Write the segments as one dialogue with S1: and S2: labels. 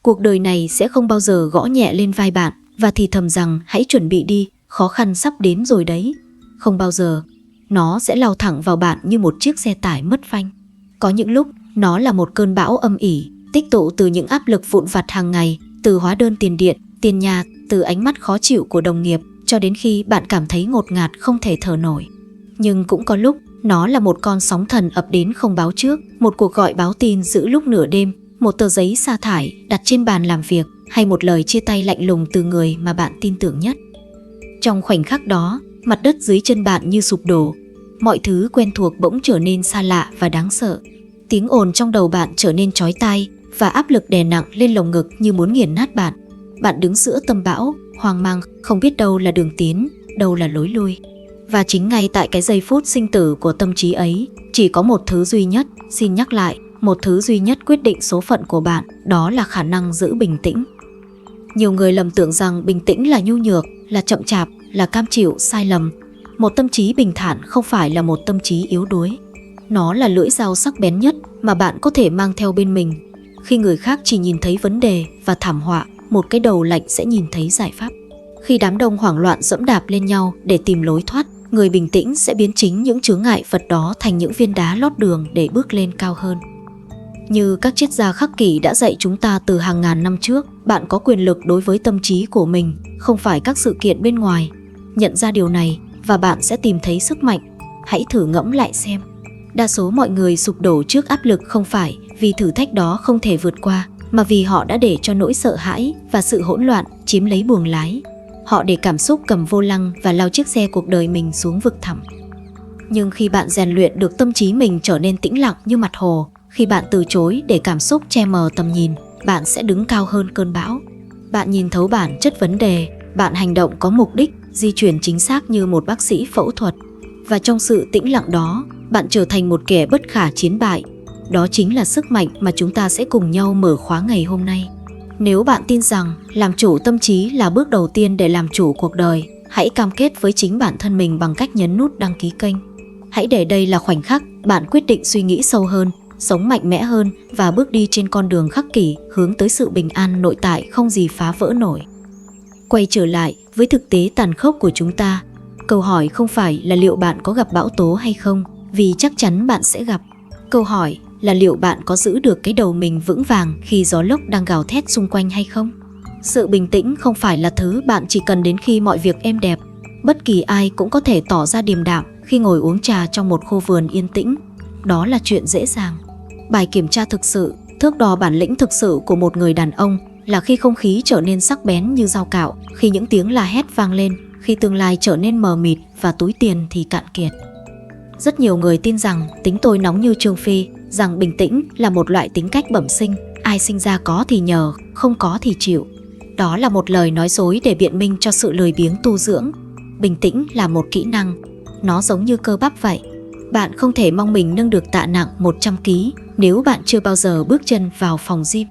S1: Cuộc đời này sẽ không bao giờ gõ nhẹ lên vai bạn và thì thầm rằng hãy chuẩn bị đi, khó khăn sắp đến rồi đấy. Không bao giờ. Nó sẽ lao thẳng vào bạn như một chiếc xe tải mất phanh. Có những lúc nó là một cơn bão âm ỉ, tích tụ từ những áp lực vụn vặt hàng ngày, từ hóa đơn tiền điện, tiền nhà, từ ánh mắt khó chịu của đồng nghiệp, cho đến khi bạn cảm thấy ngột ngạt không thể thở nổi. Nhưng cũng có lúc nó là một con sóng thần ập đến không báo trước, một cuộc gọi báo tin giữa lúc nửa đêm, một tờ giấy sa thải đặt trên bàn làm việc, hay một lời chia tay lạnh lùng từ người mà bạn tin tưởng nhất. Trong khoảnh khắc đó, mặt đất dưới chân bạn như sụp đổ. Mọi thứ quen thuộc bỗng trở nên xa lạ và đáng sợ. Tiếng ồn trong đầu bạn trở nên chói tai và áp lực đè nặng lên lồng ngực như muốn nghiền nát bạn. Bạn đứng giữa tâm bão, hoang mang, không biết đâu là đường tiến, đâu là lối lui. Và chính ngay tại cái giây phút sinh tử của tâm trí ấy, chỉ có một thứ duy nhất, xin nhắc lại, một thứ duy nhất quyết định số phận của bạn, đó là khả năng giữ bình tĩnh. Nhiều người lầm tưởng rằng bình tĩnh là nhu nhược, là chậm chạp, là cam chịu sai lầm. Một tâm trí bình thản không phải là một tâm trí yếu đuối. Nó là lưỡi dao sắc bén nhất mà bạn có thể mang theo bên mình. Khi người khác chỉ nhìn thấy vấn đề và thảm họa, một cái đầu lạnh sẽ nhìn thấy giải pháp. Khi đám đông hoảng loạn dẫm đạp lên nhau để tìm lối thoát, người bình tĩnh sẽ biến chính những chướng ngại vật đó thành những viên đá lót đường để bước lên cao hơn. Như các triết gia khắc kỷ đã dạy chúng ta từ hàng ngàn năm trước, bạn có quyền lực đối với tâm trí của mình, không phải các sự kiện bên ngoài. Nhận ra điều này và bạn sẽ tìm thấy sức mạnh. Hãy thử ngẫm lại xem. Đa số mọi người sụp đổ trước áp lực không phải vì thử thách đó không thể vượt qua, mà vì họ đã để cho nỗi sợ hãi và sự hỗn loạn chiếm lấy buồng lái. Họ để cảm xúc cầm vô lăng và lao chiếc xe cuộc đời mình xuống vực thẳm. Nhưng khi bạn rèn luyện được tâm trí mình trở nên tĩnh lặng như mặt hồ, khi bạn từ chối để cảm xúc che mờ tầm nhìn, bạn sẽ đứng cao hơn cơn bão. Bạn nhìn thấu bản chất vấn đề, bạn hành động có mục đích, di chuyển chính xác như một bác sĩ phẫu thuật. Và trong sự tĩnh lặng đó, bạn trở thành một kẻ bất khả chiến bại. Đó chính là sức mạnh mà chúng ta sẽ cùng nhau mở khóa ngày hôm nay. Nếu bạn tin rằng làm chủ tâm trí là bước đầu tiên để làm chủ cuộc đời, hãy cam kết với chính bản thân mình bằng cách nhấn nút đăng ký kênh. Hãy để đây là khoảnh khắc bạn quyết định suy nghĩ sâu hơn, sống mạnh mẽ hơn và bước đi trên con đường khắc kỷ hướng tới sự bình an nội tại không gì phá vỡ nổi. Quay trở lại với thực tế tàn khốc của chúng ta, câu hỏi không phải là liệu bạn có gặp bão tố hay không, vì chắc chắn bạn sẽ gặp. Câu hỏi là liệu bạn có giữ được cái đầu mình vững vàng khi gió lốc đang gào thét xung quanh hay không. Sự bình tĩnh không phải là thứ bạn chỉ cần đến khi mọi việc êm đẹp. Bất kỳ ai cũng có thể tỏ ra điềm đạm khi ngồi uống trà trong một khu vườn yên tĩnh. Đó là chuyện dễ dàng. Bài kiểm tra thực sự, thước đo bản lĩnh thực sự của một người đàn ông là khi không khí trở nên sắc bén như dao cạo, khi những tiếng la hét vang lên, khi tương lai trở nên mờ mịt và túi tiền thì cạn kiệt. Rất nhiều người tin rằng tính tôi nóng như Trương Phi, rằng bình tĩnh là một loại tính cách bẩm sinh, ai sinh ra có thì nhờ, không có thì chịu. Đó là một lời nói dối để biện minh cho sự lười biếng tu dưỡng. Bình tĩnh là một kỹ năng, nó giống như cơ bắp vậy. Bạn không thể mong mình nâng được tạ nặng 100 kg nếu bạn chưa bao giờ bước chân vào phòng gym.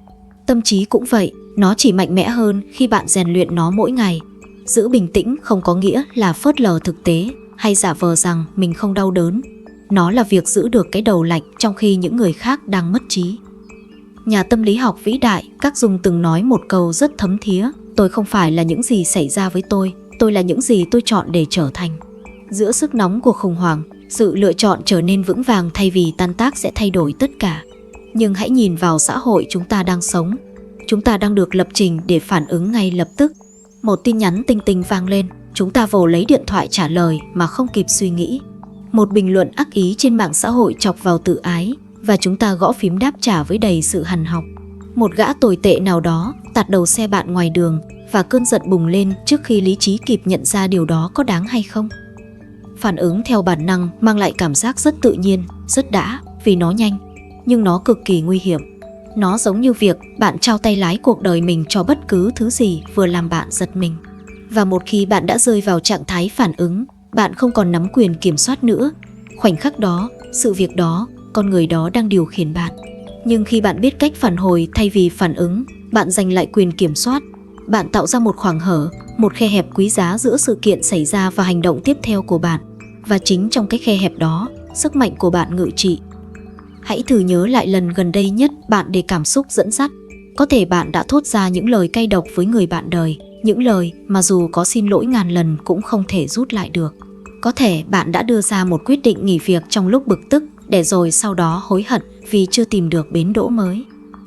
S1: Tâm trí cũng vậy, nó chỉ mạnh mẽ hơn khi bạn rèn luyện nó mỗi ngày. Giữ bình tĩnh không có nghĩa là phớt lờ thực tế hay giả vờ rằng mình không đau đớn. Nó là việc giữ được cái đầu lạnh trong khi những người khác đang mất trí. Nhà tâm lý học vĩ đại Các Dung từng nói một câu rất thấm thía: tôi không phải là những gì xảy ra với tôi là những gì tôi chọn để trở thành. Giữa sức nóng của khủng hoảng, sự lựa chọn trở nên vững vàng thay vì tan tác sẽ thay đổi tất cả. Nhưng hãy nhìn vào xã hội chúng ta đang sống. Chúng ta đang được lập trình để phản ứng ngay lập tức. Một tin nhắn tinh tinh vang lên, chúng ta vồ lấy điện thoại trả lời mà không kịp suy nghĩ. Một bình luận ác ý trên mạng xã hội chọc vào tự ái và chúng ta gõ phím đáp trả với đầy sự hằn học. Một gã tồi tệ nào đó tạt đầu xe bạn ngoài đường và cơn giận bùng lên trước khi lý trí kịp nhận ra điều đó có đáng hay không. Phản ứng theo bản năng mang lại cảm giác rất tự nhiên, rất đã vì nó nhanh, nhưng nó cực kỳ nguy hiểm. Nó giống như việc bạn trao tay lái cuộc đời mình cho bất cứ thứ gì vừa làm bạn giật mình. Và một khi bạn đã rơi vào trạng thái phản ứng, bạn không còn nắm quyền kiểm soát nữa. Khoảnh khắc đó, sự việc đó, con người đó đang điều khiển bạn. Nhưng khi bạn biết cách phản hồi thay vì phản ứng, bạn giành lại quyền kiểm soát. Bạn tạo ra một khoảng hở, một khe hẹp quý giá giữa sự kiện xảy ra và hành động tiếp theo của bạn. Và chính trong cái khe hẹp đó, sức mạnh của bạn ngự trị. Hãy thử nhớ lại lần gần đây nhất bạn để cảm xúc dẫn dắt. Có thể bạn đã thốt ra những lời cay độc với người bạn đời, những lời mà dù có xin lỗi ngàn lần cũng không thể rút lại được. Có thể bạn đã đưa ra một quyết định nghỉ việc trong lúc bực tức, để rồi sau đó hối hận vì chưa tìm được bến đỗ mới.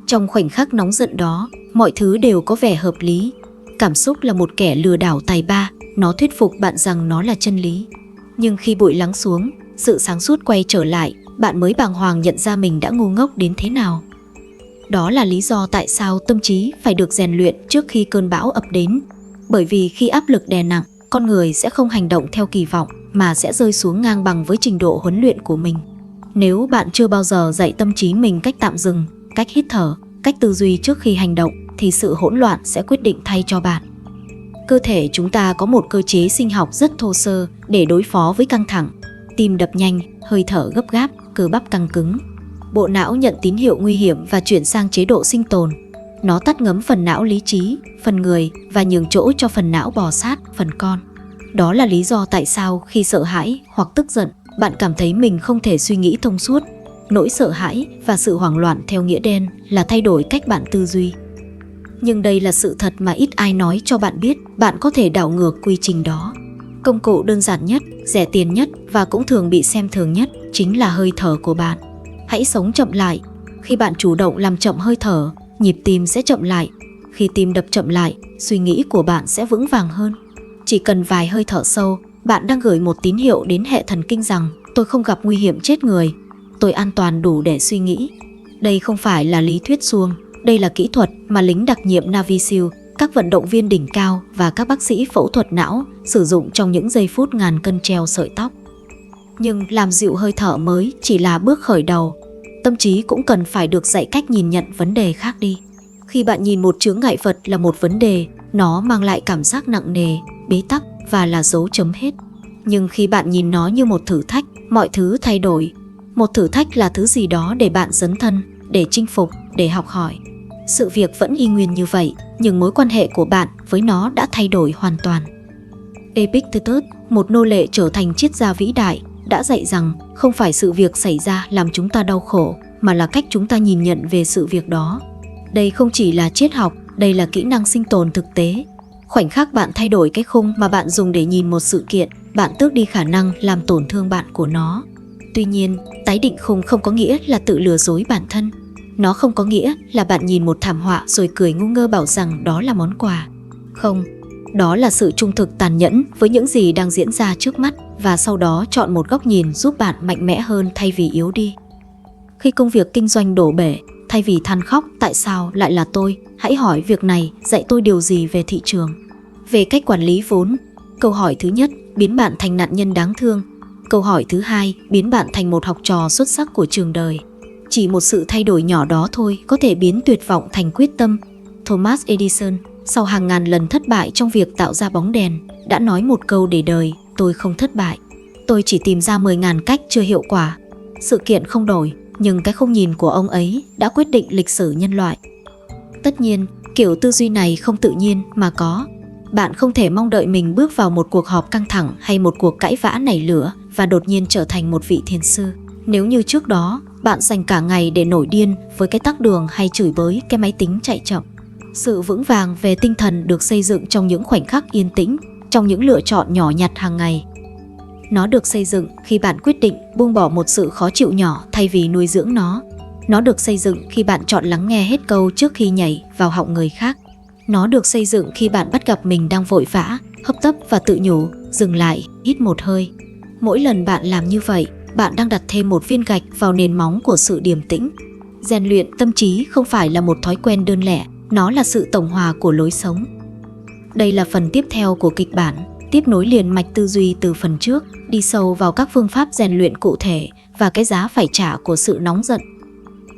S1: Trong khoảnh khắc nóng giận đó, mọi thứ đều có vẻ hợp lý. Cảm xúc là một kẻ lừa đảo tài ba, nó thuyết phục bạn rằng nó là chân lý. Nhưng khi bụi lắng xuống, sự sáng suốt quay trở lại, bạn mới bàng hoàng nhận ra mình đã ngu ngốc đến thế nào. Đó là lý do tại sao tâm trí phải được rèn luyện trước khi cơn bão ập đến. Bởi vì khi áp lực đè nặng, con người sẽ không hành động theo kỳ vọng mà sẽ rơi xuống ngang bằng với trình độ huấn luyện của mình. Nếu bạn chưa bao giờ dạy tâm trí mình cách tạm dừng, cách hít thở, cách tư duy trước khi hành động, thì sự hỗn loạn sẽ quyết định thay cho bạn. Cơ thể chúng ta có một cơ chế sinh học rất thô sơ để đối phó với căng thẳng. Tim đập nhanh, hơi thở gấp gáp, cơ bắp căng cứng. Bộ não nhận tín hiệu nguy hiểm và chuyển sang chế độ sinh tồn. Nó tắt ngấm phần não lý trí, phần người và nhường chỗ cho phần não bò sát, phần con. Đó là lý do tại sao khi sợ hãi hoặc tức giận, bạn cảm thấy mình không thể suy nghĩ thông suốt. Nỗi sợ hãi và sự hoảng loạn theo nghĩa đen là thay đổi cách bạn tư duy. Nhưng đây là sự thật mà ít ai nói cho bạn biết, bạn có thể đảo ngược quy trình đó. Công cụ đơn giản nhất, rẻ tiền nhất và cũng thường bị xem thường nhất chính là hơi thở của bạn. Hãy sống chậm lại. Khi bạn chủ động làm chậm hơi thở, nhịp tim sẽ chậm lại. Khi tim đập chậm lại, suy nghĩ của bạn sẽ vững vàng hơn. Chỉ cần vài hơi thở sâu, bạn đang gửi một tín hiệu đến hệ thần kinh rằng tôi không gặp nguy hiểm chết người, tôi an toàn đủ để suy nghĩ. Đây không phải là lý thuyết suông, đây là kỹ thuật mà lính đặc nhiệm Navy SEAL, các vận động viên đỉnh cao và các bác sĩ phẫu thuật não sử dụng trong những giây phút ngàn cân treo sợi tóc. Nhưng làm dịu hơi thở mới chỉ là bước khởi đầu. Tâm trí cũng cần phải được dạy cách nhìn nhận vấn đề khác đi. Khi bạn nhìn một chướng ngại vật là một vấn đề, nó mang lại cảm giác nặng nề, bế tắc và là dấu chấm hết. Nhưng khi bạn nhìn nó như một thử thách, mọi thứ thay đổi. Một thử thách là thứ gì đó để bạn dấn thân, để chinh phục, để học hỏi. Sự việc vẫn y nguyên như vậy, nhưng mối quan hệ của bạn với nó đã thay đổi hoàn toàn. Epictetus, một nô lệ trở thành triết gia vĩ đại, đã dạy rằng không phải sự việc xảy ra làm chúng ta đau khổ, mà là cách chúng ta nhìn nhận về sự việc đó. Đây không chỉ là triết học, đây là kỹ năng sinh tồn thực tế. Khoảnh khắc bạn thay đổi cái khung mà bạn dùng để nhìn một sự kiện, bạn tước đi khả năng làm tổn thương bạn của nó. Tuy nhiên, tái định khung không có nghĩa là tự lừa dối bản thân. Nó không có nghĩa là bạn nhìn một thảm họa rồi cười ngu ngơ bảo rằng đó là món quà. Không, đó là sự trung thực tàn nhẫn với những gì đang diễn ra trước mắt và sau đó chọn một góc nhìn giúp bạn mạnh mẽ hơn thay vì yếu đi. Khi công việc kinh doanh đổ bể, thay vì than khóc tại sao lại là tôi, hãy hỏi việc này dạy tôi điều gì về thị trường, về cách quản lý vốn. Câu hỏi thứ nhất biến bạn thành nạn nhân đáng thương. Câu hỏi thứ hai biến bạn thành một học trò xuất sắc của trường đời. Chỉ một sự thay đổi nhỏ đó thôi có thể biến tuyệt vọng thành quyết tâm. Thomas Edison, sau hàng ngàn lần thất bại trong việc tạo ra bóng đèn, đã nói một câu để đời: tôi không thất bại. Tôi chỉ tìm ra 10.000 cách chưa hiệu quả. Sự kiện không đổi, nhưng cái không nhìn của ông ấy đã quyết định lịch sử nhân loại. Tất nhiên, kiểu tư duy này không tự nhiên mà có. Bạn không thể mong đợi mình bước vào một cuộc họp căng thẳng hay một cuộc cãi vã nảy lửa và đột nhiên trở thành một vị thiền sư. Nếu như trước đó, bạn dành cả ngày để nổi điên với cái tắc đường hay chửi bới cái máy tính chạy chậm. Sự vững vàng về tinh thần được xây dựng trong những khoảnh khắc yên tĩnh, trong những lựa chọn nhỏ nhặt hàng ngày. Nó được xây dựng khi bạn quyết định buông bỏ một sự khó chịu nhỏ thay vì nuôi dưỡng nó. Nó được xây dựng khi bạn chọn lắng nghe hết câu trước khi nhảy vào họng người khác. Nó được xây dựng khi bạn bắt gặp mình đang vội vã, hấp tấp và tự nhủ, dừng lại, hít một hơi. Mỗi lần bạn làm như vậy, bạn đang đặt thêm một viên gạch vào nền móng của sự điềm tĩnh. Rèn luyện tâm trí không phải là một thói quen đơn lẻ, nó là sự tổng hòa của lối sống. Đây là phần tiếp theo của kịch bản, tiếp nối liền mạch tư duy từ phần trước, đi sâu vào các phương pháp rèn luyện cụ thể và cái giá phải trả của sự nóng giận.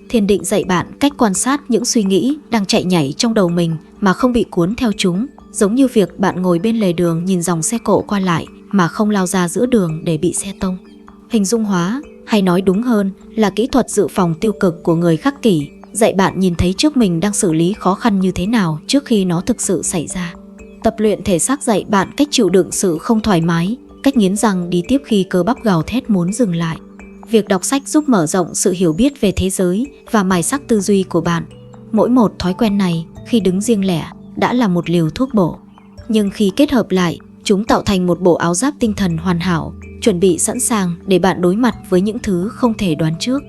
S1: Thiền định dạy bạn cách quan sát những suy nghĩ đang chạy nhảy trong đầu mình mà không bị cuốn theo chúng, giống như việc bạn ngồi bên lề đường nhìn dòng xe cộ qua lại mà không lao ra giữa đường để bị xe tông. Hình dung hóa, hay nói đúng hơn là kỹ thuật dự phòng tiêu cực của người khắc kỷ, dạy bạn nhìn thấy trước mình đang xử lý khó khăn như thế nào trước khi nó thực sự xảy ra. Tập luyện thể xác dạy bạn cách chịu đựng sự không thoải mái, cách nghiến răng đi tiếp khi cơ bắp gào thét muốn dừng lại. Việc đọc sách giúp mở rộng sự hiểu biết về thế giới và mài sắc tư duy của bạn. Mỗi một thói quen này khi đứng riêng lẻ đã là một liều thuốc bổ, nhưng khi kết hợp lại, chúng tạo thành một bộ áo giáp tinh thần hoàn hảo, chuẩn bị sẵn sàng để bạn đối mặt với những thứ không thể đoán trước.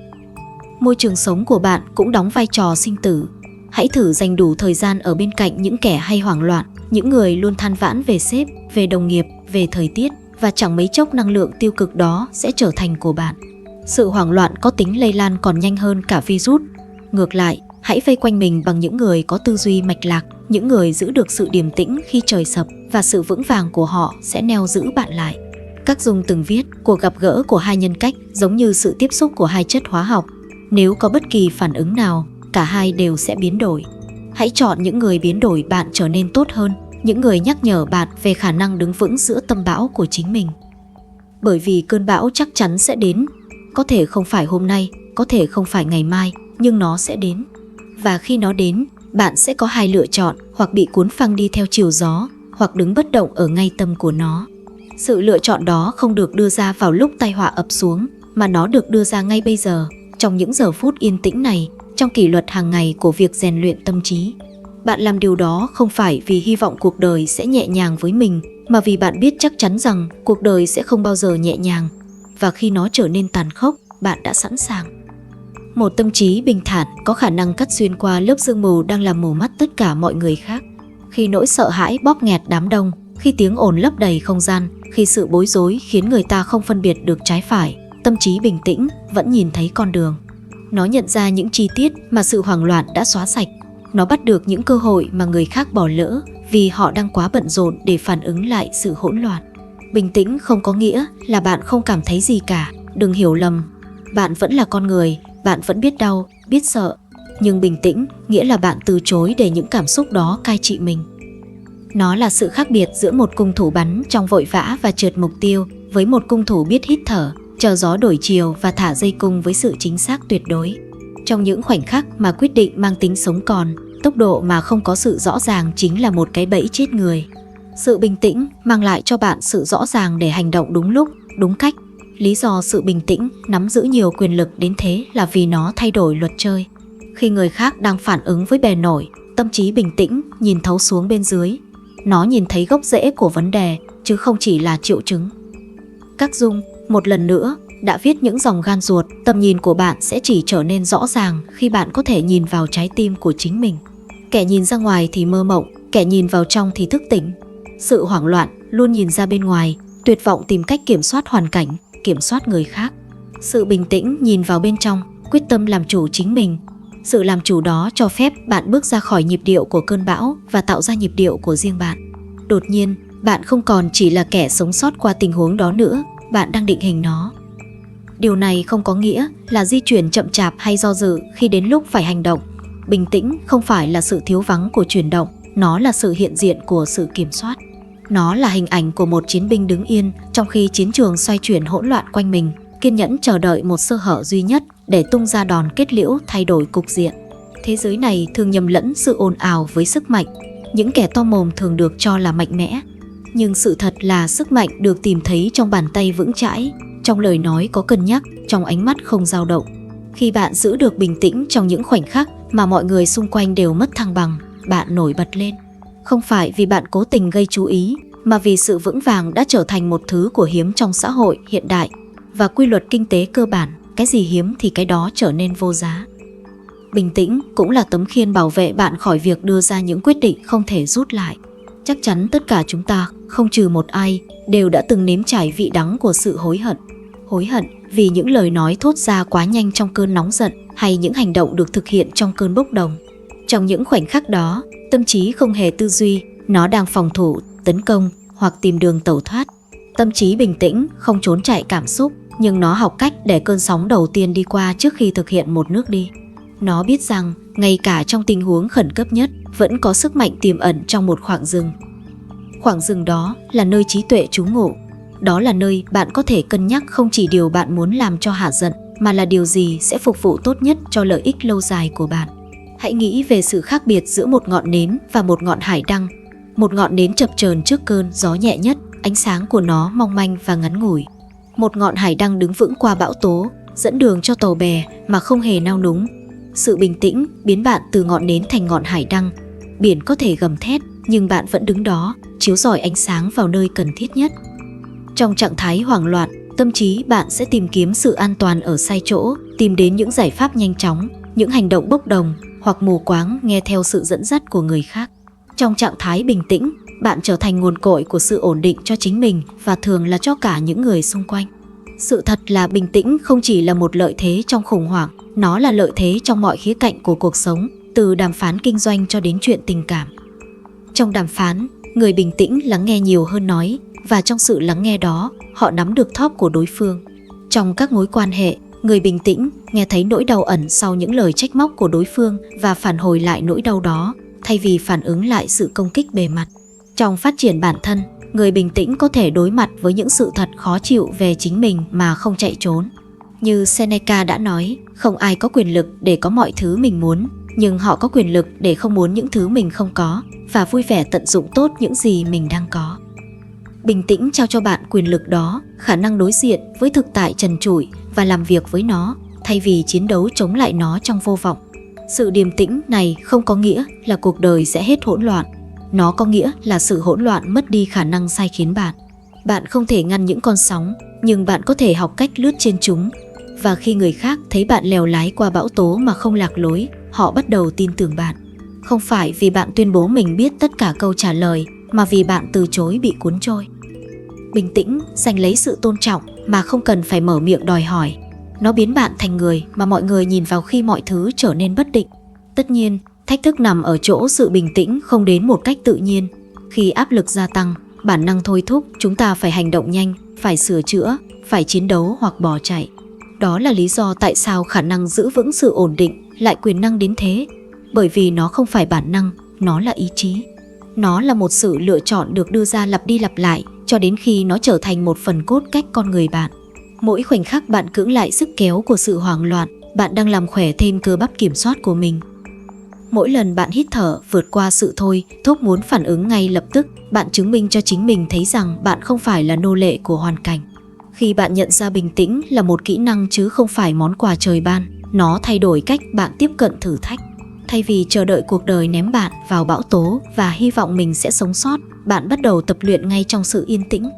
S1: Môi trường sống của bạn cũng đóng vai trò sinh tử. Hãy thử dành đủ thời gian ở bên cạnh những kẻ hay hoảng loạn, những người luôn than vãn về sếp, về đồng nghiệp, về thời tiết, và chẳng mấy chốc năng lượng tiêu cực đó sẽ trở thành của bạn. Sự hoảng loạn có tính lây lan còn nhanh hơn cả virus. Ngược lại, hãy vây quanh mình bằng những người có tư duy mạch lạc, những người giữ được sự điềm tĩnh khi trời sập, và sự vững vàng của họ sẽ neo giữ bạn lại. Các Dung từng viết, cuộc gặp gỡ của hai nhân cách giống như sự tiếp xúc của hai chất hóa học. Nếu có bất kỳ phản ứng nào, cả hai đều sẽ biến đổi. Hãy chọn những người biến đổi bạn trở nên tốt hơn, những người nhắc nhở bạn về khả năng đứng vững giữa tâm bão của chính mình. Bởi vì cơn bão chắc chắn sẽ đến. Có thể không phải hôm nay, có thể không phải ngày mai, nhưng nó sẽ đến. Và khi nó đến, bạn sẽ có hai lựa chọn, hoặc bị cuốn phăng đi theo chiều gió, hoặc đứng bất động ở ngay tâm của nó. Sự lựa chọn đó không được đưa ra vào lúc tai họa ập xuống, mà nó được đưa ra ngay bây giờ, trong những giờ phút yên tĩnh này, trong kỷ luật hàng ngày của việc rèn luyện tâm trí. Bạn làm điều đó không phải vì hy vọng cuộc đời sẽ nhẹ nhàng với mình, mà vì bạn biết chắc chắn rằng cuộc đời sẽ không bao giờ nhẹ nhàng. Và khi nó trở nên tàn khốc, bạn đã sẵn sàng. Một tâm trí bình thản có khả năng cắt xuyên qua lớp sương mù đang làm mù mắt tất cả mọi người khác. Khi nỗi sợ hãi bóp nghẹt đám đông, khi tiếng ồn lấp đầy không gian, khi sự bối rối khiến người ta không phân biệt được trái phải, tâm trí bình tĩnh vẫn nhìn thấy con đường. Nó nhận ra những chi tiết mà sự hoảng loạn đã xóa sạch. Nó bắt được những cơ hội mà người khác bỏ lỡ vì họ đang quá bận rộn để phản ứng lại sự hỗn loạn. Bình tĩnh không có nghĩa là bạn không cảm thấy gì cả. Đừng hiểu lầm. Bạn vẫn là con người, bạn vẫn biết đau, biết sợ. Nhưng bình tĩnh nghĩa là bạn từ chối để những cảm xúc đó cai trị mình. Nó là sự khác biệt giữa một cung thủ bắn trong vội vã và trượt mục tiêu với một cung thủ biết hít thở, chờ gió đổi chiều và thả dây cung với sự chính xác tuyệt đối. Trong những khoảnh khắc mà quyết định mang tính sống còn, tốc độ mà không có sự rõ ràng chính là một cái bẫy chết người. Sự bình tĩnh mang lại cho bạn sự rõ ràng để hành động đúng lúc, đúng cách. Lý do sự bình tĩnh nắm giữ nhiều quyền lực đến thế là vì nó thay đổi luật chơi. Khi người khác đang phản ứng với bề nổi, tâm trí bình tĩnh nhìn thấu xuống bên dưới. Nó nhìn thấy gốc rễ của vấn đề, chứ không chỉ là triệu chứng. Các Dung, một lần nữa, đã viết những dòng gan ruột. Tầm nhìn của bạn sẽ chỉ trở nên rõ ràng khi bạn có thể nhìn vào trái tim của chính mình. Kẻ nhìn ra ngoài thì mơ mộng, kẻ nhìn vào trong thì thức tỉnh. Sự hoảng loạn luôn nhìn ra bên ngoài, tuyệt vọng tìm cách kiểm soát hoàn cảnh, kiểm soát người khác. Sự bình tĩnh nhìn vào bên trong, quyết tâm làm chủ chính mình. Sự làm chủ đó cho phép bạn bước ra khỏi nhịp điệu của cơn bão và tạo ra nhịp điệu của riêng bạn. Đột nhiên, bạn không còn chỉ là kẻ sống sót qua tình huống đó nữa, bạn đang định hình nó. Điều này không có nghĩa là di chuyển chậm chạp hay do dự khi đến lúc phải hành động. Bình tĩnh không phải là sự thiếu vắng của chuyển động, nó là sự hiện diện của sự kiểm soát. Nó là hình ảnh của một chiến binh đứng yên trong khi chiến trường xoay chuyển hỗn loạn quanh mình, kiên nhẫn chờ đợi một sơ hở duy nhất để tung ra đòn kết liễu thay đổi cục diện. Thế giới này thường nhầm lẫn sự ồn ào với sức mạnh. Những kẻ to mồm thường được cho là mạnh mẽ, nhưng sự thật là sức mạnh được tìm thấy trong bàn tay vững chãi, trong lời nói có cân nhắc, trong ánh mắt không dao động. Khi bạn giữ được bình tĩnh trong những khoảnh khắc mà mọi người xung quanh đều mất thăng bằng, bạn nổi bật lên. Không phải vì bạn cố tình gây chú ý, mà vì sự vững vàng đã trở thành một thứ của hiếm trong xã hội hiện đại. Và quy luật kinh tế cơ bản, cái gì hiếm thì cái đó trở nên vô giá. Bình tĩnh cũng là tấm khiên bảo vệ bạn khỏi việc đưa ra những quyết định không thể rút lại. Chắc chắn tất cả chúng ta, không trừ một ai, đều đã từng nếm trải vị đắng của sự hối hận. Hối hận vì những lời nói thốt ra quá nhanh trong cơn nóng giận, hay những hành động được thực hiện trong cơn bốc đồng. Trong những khoảnh khắc đó, tâm trí không hề tư duy, nó đang phòng thủ, tấn công hoặc tìm đường tẩu thoát. Tâm trí bình tĩnh không trốn chạy cảm xúc, nhưng nó học cách để cơn sóng đầu tiên đi qua trước khi thực hiện một nước đi. Nó biết rằng, ngay cả trong tình huống khẩn cấp nhất, vẫn có sức mạnh tiềm ẩn trong một khoảng rừng. Khoảng rừng đó là nơi trí tuệ trú ngụ. Đó là nơi bạn có thể cân nhắc không chỉ điều bạn muốn làm cho hả giận, mà là điều gì sẽ phục vụ tốt nhất cho lợi ích lâu dài của bạn. Hãy nghĩ về sự khác biệt giữa một ngọn nến và một ngọn hải đăng. Một ngọn nến chập chờn trước cơn gió nhẹ nhất, ánh sáng của nó mong manh và ngắn ngủi. Một ngọn hải đăng đứng vững qua bão tố, dẫn đường cho tàu bè mà không hề nao núng. Sự bình tĩnh biến bạn từ ngọn nến thành ngọn hải đăng. Biển có thể gầm thét, nhưng bạn vẫn đứng đó, chiếu rọi ánh sáng vào nơi cần thiết nhất. Trong trạng thái hoảng loạn, tâm trí bạn sẽ tìm kiếm sự an toàn ở sai chỗ, tìm đến những giải pháp nhanh chóng, những hành động bốc đồng hoặc mù quáng nghe theo sự dẫn dắt của người khác. Trong trạng thái bình tĩnh, bạn trở thành nguồn cội của sự ổn định cho chính mình và thường là cho cả những người xung quanh. Sự thật là bình tĩnh không chỉ là một lợi thế trong khủng hoảng, nó là lợi thế trong mọi khía cạnh của cuộc sống, từ đàm phán kinh doanh cho đến chuyện tình cảm. Trong đàm phán, người bình tĩnh lắng nghe nhiều hơn nói, và trong sự lắng nghe đó, họ nắm được thóp của đối phương. Trong các mối quan hệ, người bình tĩnh nghe thấy nỗi đau ẩn sau những lời trách móc của đối phương và phản hồi lại nỗi đau đó, thay vì phản ứng lại sự công kích bề mặt. Trong phát triển bản thân, người bình tĩnh có thể đối mặt với những sự thật khó chịu về chính mình mà không chạy trốn. Như Seneca đã nói, không ai có quyền lực để có mọi thứ mình muốn, nhưng họ có quyền lực để không muốn những thứ mình không có và vui vẻ tận dụng tốt những gì mình đang có. Bình tĩnh trao cho bạn quyền lực đó, khả năng đối diện với thực tại trần trụi và làm việc với nó, thay vì chiến đấu chống lại nó trong vô vọng. Sự điềm tĩnh này không có nghĩa là cuộc đời sẽ hết hỗn loạn. Nó có nghĩa là sự hỗn loạn mất đi khả năng sai khiến bạn. Bạn không thể ngăn những con sóng, nhưng bạn có thể học cách lướt trên chúng. Và khi người khác thấy bạn lèo lái qua bão tố mà không lạc lối, họ bắt đầu tin tưởng bạn. Không phải vì bạn tuyên bố mình biết tất cả câu trả lời, mà vì bạn từ chối bị cuốn trôi. Bình tĩnh giành lấy sự tôn trọng mà không cần phải mở miệng đòi hỏi. Nó biến bạn thành người mà mọi người nhìn vào khi mọi thứ trở nên bất định. Tất nhiên, thách thức nằm ở chỗ sự bình tĩnh không đến một cách tự nhiên. Khi áp lực gia tăng, bản năng thôi thúc chúng ta phải hành động nhanh, phải sửa chữa, phải chiến đấu hoặc bỏ chạy. Đó là lý do tại sao khả năng giữ vững sự ổn định lại quyền năng đến thế. Bởi vì nó không phải bản năng, nó là ý chí. Nó là một sự lựa chọn được đưa ra lặp đi lặp lại cho đến khi nó trở thành một phần cốt cách con người bạn. Mỗi khoảnh khắc bạn cưỡng lại sức kéo của sự hoảng loạn, bạn đang làm khỏe thêm cơ bắp kiểm soát của mình. Mỗi lần bạn hít thở vượt qua sự thôi thúc muốn phản ứng ngay lập tức, bạn chứng minh cho chính mình thấy rằng bạn không phải là nô lệ của hoàn cảnh. Khi bạn nhận ra bình tĩnh là một kỹ năng chứ không phải món quà trời ban, nó thay đổi cách bạn tiếp cận thử thách. Thay vì chờ đợi cuộc đời ném bạn vào bão tố và hy vọng mình sẽ sống sót, bạn bắt đầu tập luyện ngay trong sự yên tĩnh.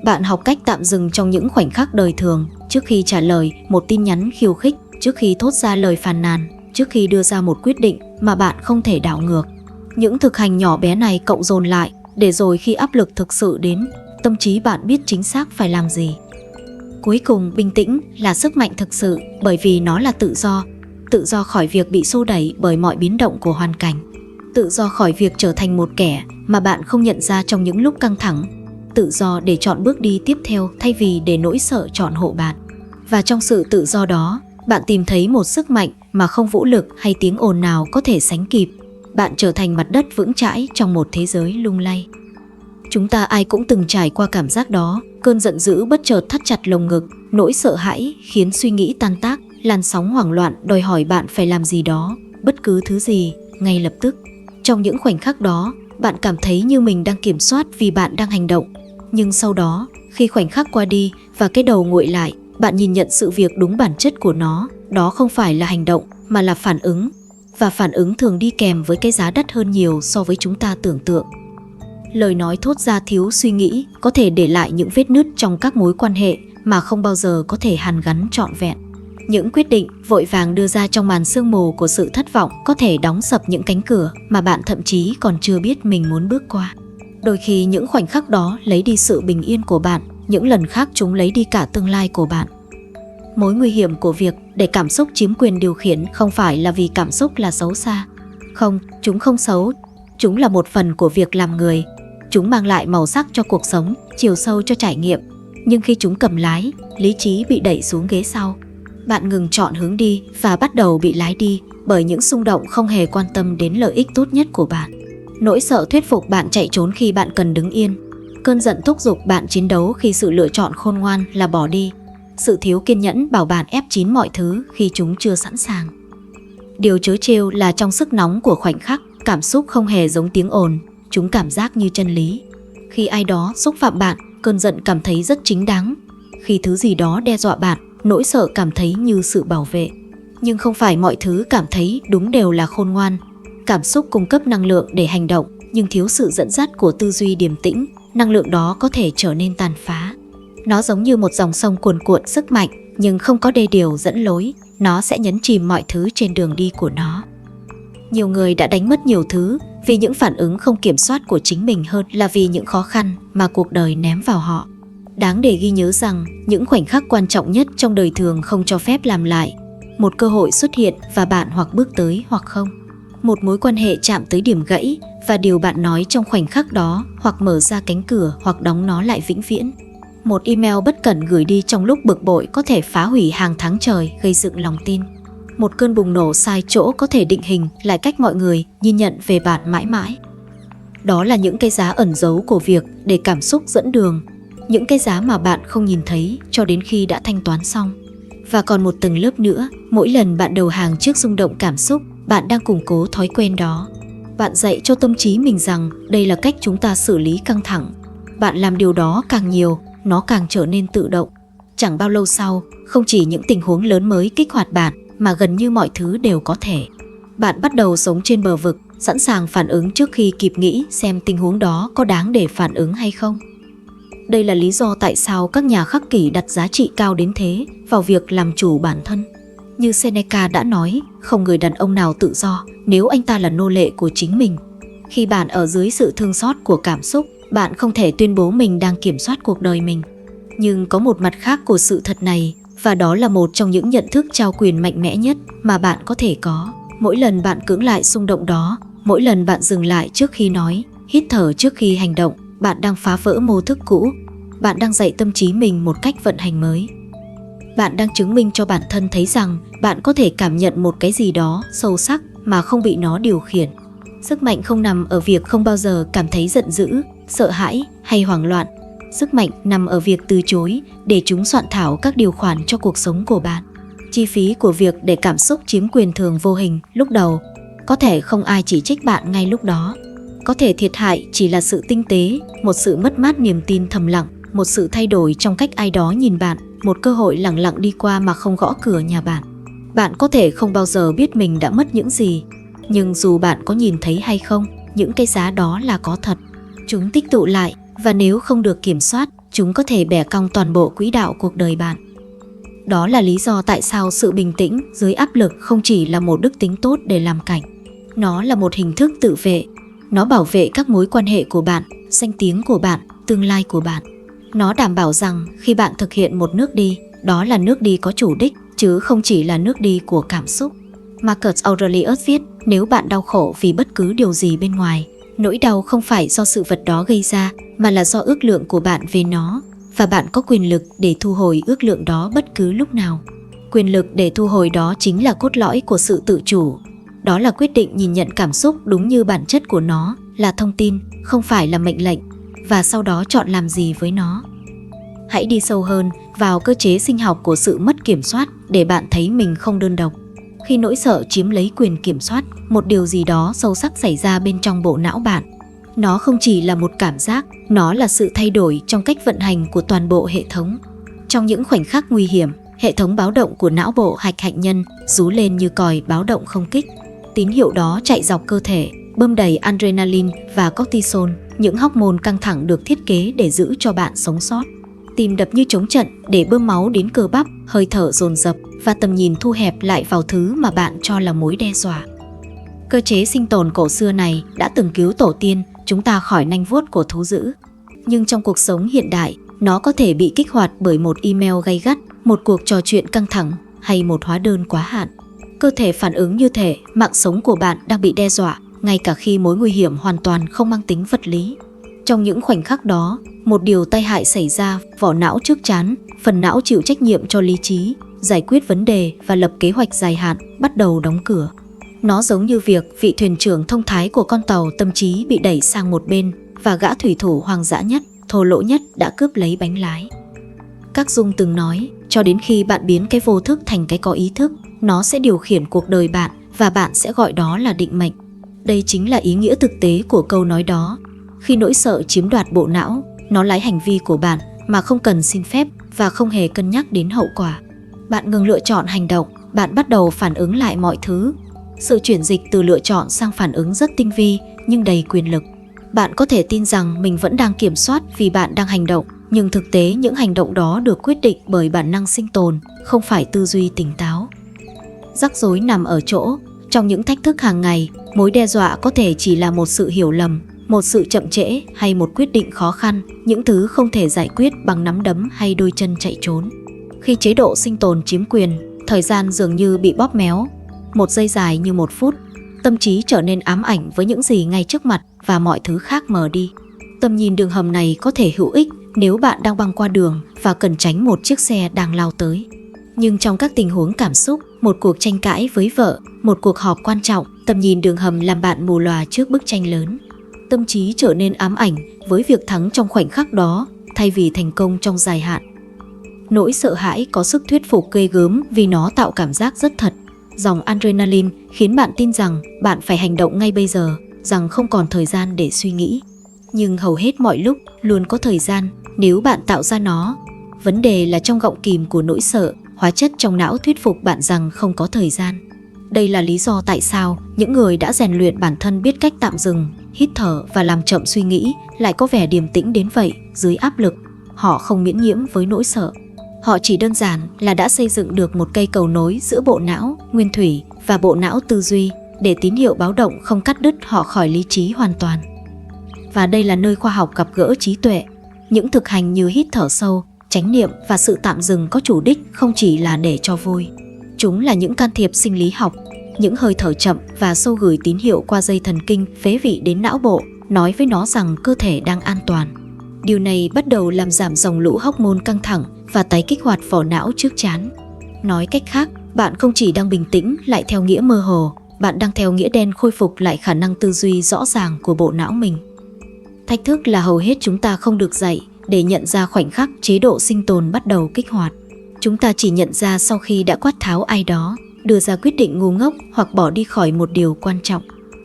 S1: Bạn học cách tạm dừng trong những khoảnh khắc đời thường, trước khi trả lời một tin nhắn khiêu khích, trước khi thốt ra lời phàn nàn, trước khi đưa ra một quyết định mà bạn không thể đảo ngược. Những thực hành nhỏ bé này cộng dồn lại, để rồi khi áp lực thực sự đến, tâm trí bạn biết chính xác phải làm gì. Cuối cùng, bình tĩnh là sức mạnh thực sự, bởi vì nó là tự do khỏi việc bị xô đẩy bởi mọi biến động của hoàn cảnh, tự do khỏi việc trở thành một kẻ mà bạn không nhận ra trong những lúc căng thẳng, tự do để chọn bước đi tiếp theo thay vì để nỗi sợ chọn hộ bạn. Và trong sự tự do đó, bạn tìm thấy một sức mạnh mà không vũ lực hay tiếng ồn nào có thể sánh kịp. Bạn trở thành mặt đất vững chãi trong một thế giới lung lay. Chúng ta ai cũng từng trải qua cảm giác đó, cơn giận dữ bất chợt thắt chặt lồng ngực, nỗi sợ hãi khiến suy nghĩ tan tác, làn sóng hoảng loạn đòi hỏi bạn phải làm gì đó, bất cứ thứ gì, ngay lập tức. Trong những khoảnh khắc đó, bạn cảm thấy như mình đang kiểm soát vì bạn đang hành động. Nhưng sau đó, khi khoảnh khắc qua đi và cái đầu nguội lại, bạn nhìn nhận sự việc đúng bản chất của nó. Đó không phải là hành động mà là phản ứng. Và phản ứng thường đi kèm với cái giá đắt hơn nhiều so với chúng ta tưởng tượng. Lời nói thốt ra thiếu suy nghĩ có thể để lại những vết nứt trong các mối quan hệ mà không bao giờ có thể hàn gắn trọn vẹn. Những quyết định vội vàng đưa ra trong màn sương mù của sự thất vọng có thể đóng sập những cánh cửa mà bạn thậm chí còn chưa biết mình muốn bước qua. Đôi khi những khoảnh khắc đó lấy đi sự bình yên của bạn, những lần khác chúng lấy đi cả tương lai của bạn. Mối nguy hiểm của việc để cảm xúc chiếm quyền điều khiển không phải là vì cảm xúc là xấu xa. Không, chúng không xấu. Chúng là một phần của việc làm người. Chúng mang lại màu sắc cho cuộc sống, chiều sâu cho trải nghiệm. Nhưng khi chúng cầm lái, lý trí bị đẩy xuống ghế sau. Bạn ngừng chọn hướng đi và bắt đầu bị lái đi bởi những xung động không hề quan tâm đến lợi ích tốt nhất của bạn. Nỗi sợ thuyết phục bạn chạy trốn khi bạn cần đứng yên. Cơn giận thúc giục bạn chiến đấu khi sự lựa chọn khôn ngoan là bỏ đi. Sự thiếu kiên nhẫn bảo bạn ép chín mọi thứ khi chúng chưa sẵn sàng. Điều trớ trêu là trong sức nóng của khoảnh khắc, cảm xúc không hề giống tiếng ồn, chúng cảm giác như chân lý. Khi ai đó xúc phạm bạn, cơn giận cảm thấy rất chính đáng. Khi thứ gì đó đe dọa bạn, nỗi sợ cảm thấy như sự bảo vệ. Nhưng không phải mọi thứ cảm thấy đúng đều là khôn ngoan. Cảm xúc cung cấp năng lượng để hành động, nhưng thiếu sự dẫn dắt của tư duy điềm tĩnh, năng lượng đó có thể trở nên tàn phá. Nó giống như một dòng sông cuồn cuộn sức mạnh, nhưng không có đê điều dẫn lối, nó sẽ nhấn chìm mọi thứ trên đường đi của nó. Nhiều người đã đánh mất nhiều thứ vì những phản ứng không kiểm soát của chính mình hơn là vì những khó khăn mà cuộc đời ném vào họ. Đáng để ghi nhớ rằng những khoảnh khắc quan trọng nhất trong đời thường không cho phép làm lại. Một cơ hội xuất hiện và bạn hoặc bước tới hoặc không. Một mối quan hệ chạm tới điểm gãy và điều bạn nói trong khoảnh khắc đó hoặc mở ra cánh cửa hoặc đóng nó lại vĩnh viễn. Một email bất cẩn gửi đi trong lúc bực bội có thể phá hủy hàng tháng trời, gây dựng lòng tin. Một cơn bùng nổ sai chỗ có thể định hình lại cách mọi người nhìn nhận về bạn mãi mãi. Đó là những cái giá ẩn giấu của việc để cảm xúc dẫn đường. Những cái giá mà bạn không nhìn thấy cho đến khi đã thanh toán xong. Và còn một tầng lớp nữa, mỗi lần bạn đầu hàng trước xung động cảm xúc, bạn đang củng cố thói quen đó. Bạn dạy cho tâm trí mình rằng đây là cách chúng ta xử lý căng thẳng. Bạn làm điều đó càng nhiều, nó càng trở nên tự động. Chẳng bao lâu sau, không chỉ những tình huống lớn mới kích hoạt bạn, mà gần như mọi thứ đều có thể. Bạn bắt đầu sống trên bờ vực, sẵn sàng phản ứng trước khi kịp nghĩ xem tình huống đó có đáng để phản ứng hay không. Đây là lý do tại sao các nhà khắc kỷ đặt giá trị cao đến thế vào việc làm chủ bản thân. Như Seneca đã nói, không người đàn ông nào tự do nếu anh ta là nô lệ của chính mình. Khi bạn ở dưới sự thương xót của cảm xúc, bạn không thể tuyên bố mình đang kiểm soát cuộc đời mình. Nhưng có một mặt khác của sự thật này, và đó là một trong những nhận thức trao quyền mạnh mẽ nhất mà bạn có thể có. Mỗi lần bạn cưỡng lại xung động đó, mỗi lần bạn dừng lại trước khi nói, hít thở trước khi hành động, bạn đang phá vỡ mô thức cũ. Bạn đang dạy tâm trí mình một cách vận hành mới. Bạn đang chứng minh cho bản thân thấy rằng bạn có thể cảm nhận một cái gì đó sâu sắc mà không bị nó điều khiển. Sức mạnh không nằm ở việc không bao giờ cảm thấy giận dữ, sợ hãi hay hoảng loạn. Sức mạnh nằm ở việc từ chối để chúng soạn thảo các điều khoản cho cuộc sống của bạn. Chi phí của việc để cảm xúc chiếm quyền thường vô hình lúc đầu. Có thể không ai chỉ trích bạn ngay lúc đó. Có thể thiệt hại chỉ là sự tinh tế, một sự mất mát niềm tin thầm lặng, một sự thay đổi trong cách ai đó nhìn bạn, một cơ hội lẳng lặng đi qua mà không gõ cửa nhà bạn. Bạn có thể không bao giờ biết mình đã mất những gì, nhưng dù bạn có nhìn thấy hay không, những cái giá đó là có thật. Chúng tích tụ lại, và nếu không được kiểm soát, chúng có thể bẻ cong toàn bộ quỹ đạo cuộc đời bạn. Đó là lý do tại sao sự bình tĩnh dưới áp lực không chỉ là một đức tính tốt để làm cảnh. Nó là một hình thức tự vệ. Nó bảo vệ các mối quan hệ của bạn, danh tiếng của bạn, tương lai của bạn. Nó đảm bảo rằng khi bạn thực hiện một nước đi, đó là nước đi có chủ đích, chứ không chỉ là nước đi của cảm xúc. Marcus Aurelius viết, nếu bạn đau khổ vì bất cứ điều gì bên ngoài, nỗi đau không phải do sự vật đó gây ra, mà là do ước lượng của bạn về nó, và bạn có quyền lực để thu hồi ước lượng đó bất cứ lúc nào. Quyền lực để thu hồi đó chính là cốt lõi của sự tự chủ. Đó là quyết định nhìn nhận cảm xúc đúng như bản chất của nó, là thông tin, không phải là mệnh lệnh, và sau đó chọn làm gì với nó. Hãy đi sâu hơn vào cơ chế sinh học của sự mất kiểm soát để bạn thấy mình không đơn độc. Khi nỗi sợ chiếm lấy quyền kiểm soát, một điều gì đó sâu sắc xảy ra bên trong bộ não bạn. Nó không chỉ là một cảm giác, nó là sự thay đổi trong cách vận hành của toàn bộ hệ thống. Trong những khoảnh khắc nguy hiểm, hệ thống báo động của não bộ hạch hạnh nhân rú lên như còi báo động không kích. Tín hiệu đó chạy dọc cơ thể, bơm đầy adrenaline và cortisol, những hormone căng thẳng được thiết kế để giữ cho bạn sống sót. Tim đập như trống trận để bơm máu đến cơ bắp, hơi thở dồn dập và tầm nhìn thu hẹp lại vào thứ mà bạn cho là mối đe dọa. Cơ chế sinh tồn cổ xưa này đã từng cứu tổ tiên chúng ta khỏi nanh vuốt của thú dữ. Nhưng trong cuộc sống hiện đại, nó có thể bị kích hoạt bởi một email gay gắt, một cuộc trò chuyện căng thẳng hay một hóa đơn quá hạn. Cơ thể phản ứng như thể mạng sống của bạn đang bị đe dọa, ngay cả khi mối nguy hiểm hoàn toàn không mang tính vật lý. Trong những khoảnh khắc đó, một điều tai hại xảy ra, vỏ não trước trán, phần não chịu trách nhiệm cho lý trí, giải quyết vấn đề và lập kế hoạch dài hạn, bắt đầu đóng cửa. Nó giống như việc vị thuyền trưởng thông thái của con tàu tâm trí bị đẩy sang một bên và gã thủy thủ hoang dã nhất, thô lỗ nhất đã cướp lấy bánh lái. Các Dung từng nói, cho đến khi bạn biến cái vô thức thành cái có ý thức, nó sẽ điều khiển cuộc đời bạn và bạn sẽ gọi đó là định mệnh. Đây chính là ý nghĩa thực tế của câu nói đó. Khi nỗi sợ chiếm đoạt bộ não, nó lái hành vi của bạn mà không cần xin phép và không hề cân nhắc đến hậu quả. Bạn ngừng lựa chọn hành động, bạn bắt đầu phản ứng lại mọi thứ. Sự chuyển dịch từ lựa chọn sang phản ứng rất tinh vi nhưng đầy quyền lực. Bạn có thể tin rằng mình vẫn đang kiểm soát vì bạn đang hành động, nhưng thực tế những hành động đó được quyết định bởi bản năng sinh tồn, không phải tư duy tỉnh táo. Rắc rối nằm ở chỗ, trong những thách thức hàng ngày, mối đe dọa có thể chỉ là một sự hiểu lầm, một sự chậm trễ hay một quyết định khó khăn, những thứ không thể giải quyết bằng nắm đấm hay đôi chân chạy trốn. Khi chế độ sinh tồn chiếm quyền, thời gian dường như bị bóp méo, một giây dài như một phút. Tâm trí trở nên ám ảnh với những gì ngay trước mặt và mọi thứ khác mờ đi. Tầm nhìn đường hầm này có thể hữu ích nếu bạn đang băng qua đường và cần tránh một chiếc xe đang lao tới. Nhưng trong các tình huống cảm xúc, một cuộc tranh cãi với vợ, một cuộc họp quan trọng, tầm nhìn đường hầm làm bạn mù lòa trước bức tranh lớn. Tâm trí trở nên ám ảnh với việc thắng trong khoảnh khắc đó thay vì thành công trong dài hạn. Nỗi sợ hãi có sức thuyết phục ghê gớm vì nó tạo cảm giác rất thật. Dòng adrenaline khiến bạn tin rằng bạn phải hành động ngay bây giờ, rằng không còn thời gian để suy nghĩ. Nhưng hầu hết mọi lúc luôn có thời gian nếu bạn tạo ra nó. Vấn đề là trong gọng kìm của nỗi sợ, hóa chất trong não thuyết phục bạn rằng không có thời gian. Đây là lý do tại sao những người đã rèn luyện bản thân biết cách tạm dừng, hít thở và làm chậm suy nghĩ lại có vẻ điềm tĩnh đến vậy dưới áp lực. Họ không miễn nhiễm với nỗi sợ. Họ chỉ đơn giản là đã xây dựng được một cây cầu nối giữa bộ não nguyên thủy và bộ não tư duy để tín hiệu báo động không cắt đứt họ khỏi lý trí hoàn toàn. Và đây là nơi khoa học gặp gỡ trí tuệ. Những thực hành như hít thở sâu, chánh niệm và sự tạm dừng có chủ đích không chỉ là để cho vui. Chúng là những can thiệp sinh lý học, những hơi thở chậm và sâu gửi tín hiệu qua dây thần kinh phế vị đến não bộ, nói với nó rằng cơ thể đang an toàn. Điều này bắt đầu làm giảm dòng lũ hormone căng thẳng và tái kích hoạt vỏ não trước trán. Nói cách khác, bạn không chỉ đang bình tĩnh lại theo nghĩa mơ hồ, bạn đang theo nghĩa đen khôi phục lại khả năng tư duy rõ ràng của bộ não mình. Thách thức là hầu hết chúng ta không được dạy để nhận ra khoảnh khắc chế độ sinh tồn bắt đầu kích hoạt. Chúng ta chỉ nhận ra sau khi đã quát tháo ai đó, đưa ra quyết định ngu ngốc hoặc bỏ đi khỏi một điều quan trọng.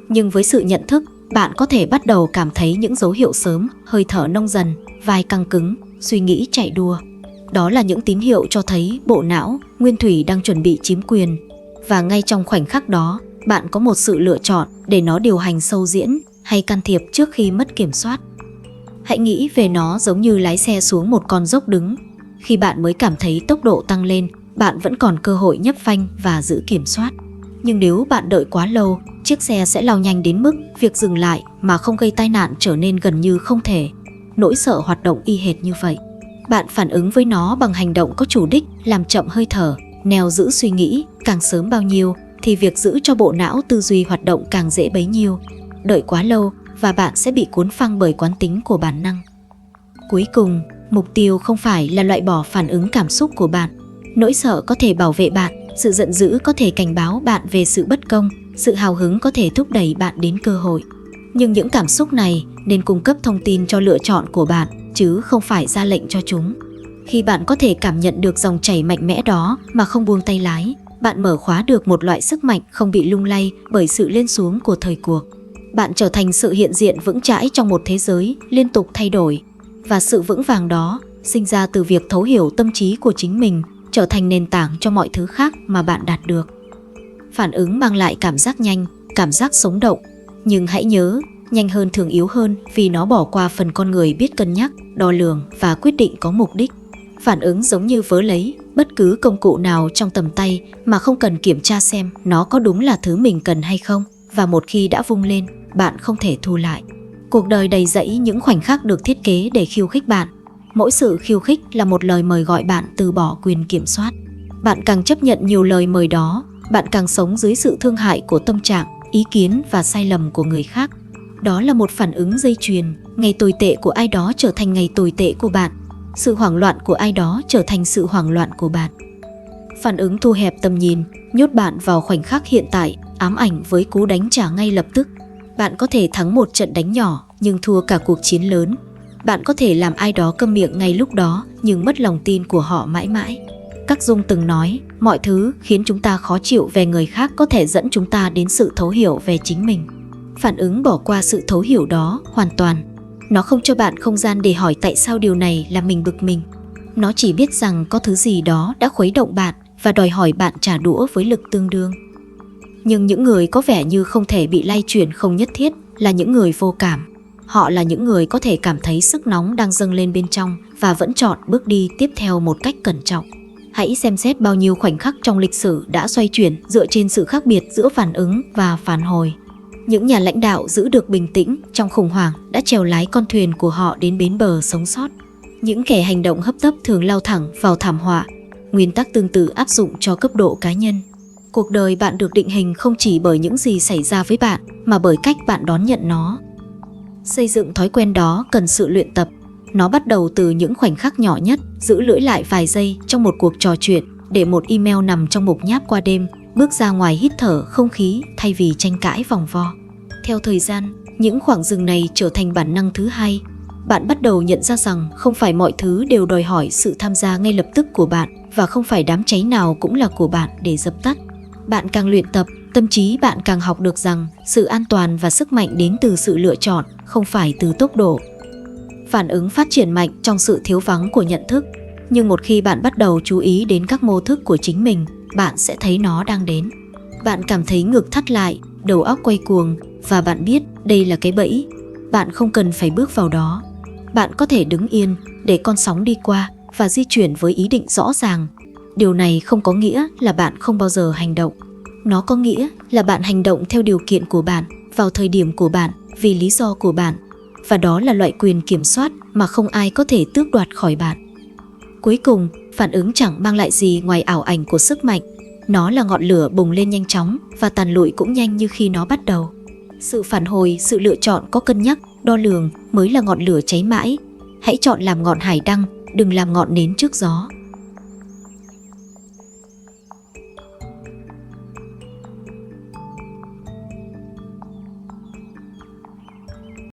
S1: Nhưng với sự nhận thức, bạn có thể bắt đầu cảm thấy những dấu hiệu sớm, hơi thở nông dần, vai căng cứng, suy nghĩ chạy đua. Đó là những tín hiệu cho thấy bộ não nguyên thủy đang chuẩn bị chiếm quyền. Và ngay trong khoảnh khắc đó, bạn có một sự lựa chọn để nó điều hành sâu diễn hay can thiệp trước khi mất kiểm soát. Hãy nghĩ về nó giống như lái xe xuống một con dốc đứng. Khi bạn mới cảm thấy tốc độ tăng lên, bạn vẫn còn cơ hội nhấp phanh và giữ kiểm soát. Nhưng nếu bạn đợi quá lâu, chiếc xe sẽ lao nhanh đến mức việc dừng lại mà không gây tai nạn trở nên gần như không thể. Nỗi sợ hoạt động y hệt như vậy. Bạn phản ứng với nó bằng hành động có chủ đích, làm chậm hơi thở, neo giữ suy nghĩ. Càng sớm bao nhiêu thì việc giữ cho bộ não tư duy hoạt động càng dễ bấy nhiêu. Đợi quá lâu và bạn sẽ bị cuốn phăng bởi quán tính của bản năng. Cuối cùng, mục tiêu không phải là loại bỏ phản ứng cảm xúc của bạn. Nỗi sợ có thể bảo vệ bạn, sự giận dữ có thể cảnh báo bạn về sự bất công, sự hào hứng có thể thúc đẩy bạn đến cơ hội. Nhưng những cảm xúc này nên cung cấp thông tin cho lựa chọn của bạn, chứ không phải ra lệnh cho chúng. Khi bạn có thể cảm nhận được dòng chảy mạnh mẽ đó mà không buông tay lái, bạn mở khóa được một loại sức mạnh không bị lung lay bởi sự lên xuống của thời cuộc. Bạn trở thành sự hiện diện vững chãi trong một thế giới liên tục thay đổi. Và sự vững vàng đó sinh ra từ việc thấu hiểu tâm trí của chính mình, trở thành nền tảng cho mọi thứ khác mà bạn đạt được. Phản ứng mang lại cảm giác nhanh, cảm giác sống động. Nhưng hãy nhớ, nhanh hơn thường yếu hơn vì nó bỏ qua phần con người biết cân nhắc, đo lường và quyết định có mục đích. Phản ứng giống như vớ lấy bất cứ công cụ nào trong tầm tay mà không cần kiểm tra xem nó có đúng là thứ mình cần hay không. Và một khi đã vung lên, bạn không thể thu lại. Cuộc đời đầy rẫy những khoảnh khắc được thiết kế để khiêu khích bạn. Mỗi sự khiêu khích là một lời mời gọi bạn từ bỏ quyền kiểm soát. Bạn càng chấp nhận nhiều lời mời đó, bạn càng sống dưới sự thương hại của tâm trạng, ý kiến và sai lầm của người khác. Đó là một phản ứng dây chuyền. Ngày tồi tệ của ai đó trở thành ngày tồi tệ của bạn. Sự hoảng loạn của ai đó trở thành sự hoảng loạn của bạn. Phản ứng thu hẹp tầm nhìn, nhốt bạn vào khoảnh khắc hiện tại, ám ảnh với cú đánh trả ngay lập tức. Bạn có thể thắng một trận đánh nhỏ nhưng thua cả cuộc chiến lớn. Bạn có thể làm ai đó câm miệng ngay lúc đó nhưng mất lòng tin của họ mãi mãi. Các Dung từng nói, mọi thứ khiến chúng ta khó chịu về người khác có thể dẫn chúng ta đến sự thấu hiểu về chính mình. Phản ứng bỏ qua sự thấu hiểu đó hoàn toàn. Nó không cho bạn không gian để hỏi tại sao điều này làm mình bực mình. Nó chỉ biết rằng có thứ gì đó đã khuấy động bạn và đòi hỏi bạn trả đũa với lực tương đương. Nhưng những người có vẻ như không thể bị lay chuyển không nhất thiết là những người vô cảm. Họ là những người có thể cảm thấy sức nóng đang dâng lên bên trong và vẫn chọn bước đi tiếp theo một cách cẩn trọng. Hãy xem xét bao nhiêu khoảnh khắc trong lịch sử đã xoay chuyển dựa trên sự khác biệt giữa phản ứng và phản hồi. Những nhà lãnh đạo giữ được bình tĩnh trong khủng hoảng đã chèo lái con thuyền của họ đến bến bờ sống sót. Những kẻ hành động hấp tấp thường lao thẳng vào thảm họa. Nguyên tắc tương tự áp dụng cho cấp độ cá nhân. Cuộc đời bạn được định hình không chỉ bởi những gì xảy ra với bạn, mà bởi cách bạn đón nhận nó. Xây dựng thói quen đó cần sự luyện tập. Nó bắt đầu từ những khoảnh khắc nhỏ nhất, giữ lưỡi lại vài giây trong một cuộc trò chuyện, để một email nằm trong mục nháp qua đêm, bước ra ngoài hít thở không khí thay vì tranh cãi vòng vo. Theo thời gian, những khoảng dừng này trở thành bản năng thứ hai. Bạn bắt đầu nhận ra rằng không phải mọi thứ đều đòi hỏi sự tham gia ngay lập tức của bạn, và không phải đám cháy nào cũng là của bạn để dập tắt. Bạn càng luyện tập, tâm trí bạn càng học được rằng sự an toàn và sức mạnh đến từ sự lựa chọn, không phải từ tốc độ. Phản ứng phát triển mạnh trong sự thiếu vắng của nhận thức. Nhưng một khi bạn bắt đầu chú ý đến các mô thức của chính mình, bạn sẽ thấy nó đang đến. Bạn cảm thấy ngực thắt lại, đầu óc quay cuồng, và bạn biết đây là cái bẫy. Bạn không cần phải bước vào đó. Bạn có thể đứng yên để con sóng đi qua và di chuyển với ý định rõ ràng. Điều này không có nghĩa là bạn không bao giờ hành động. Nó có nghĩa là bạn hành động theo điều kiện của bạn, vào thời điểm của bạn, vì lý do của bạn. Và đó là loại quyền kiểm soát mà không ai có thể tước đoạt khỏi bạn. Cuối cùng, phản ứng chẳng mang lại gì ngoài ảo ảnh của sức mạnh. Nó là ngọn lửa bùng lên nhanh chóng và tàn lụi cũng nhanh như khi nó bắt đầu. Sự phản hồi, sự lựa chọn có cân nhắc, đo lường mới là ngọn lửa cháy mãi. Hãy chọn làm ngọn hải đăng, đừng làm ngọn nến trước gió.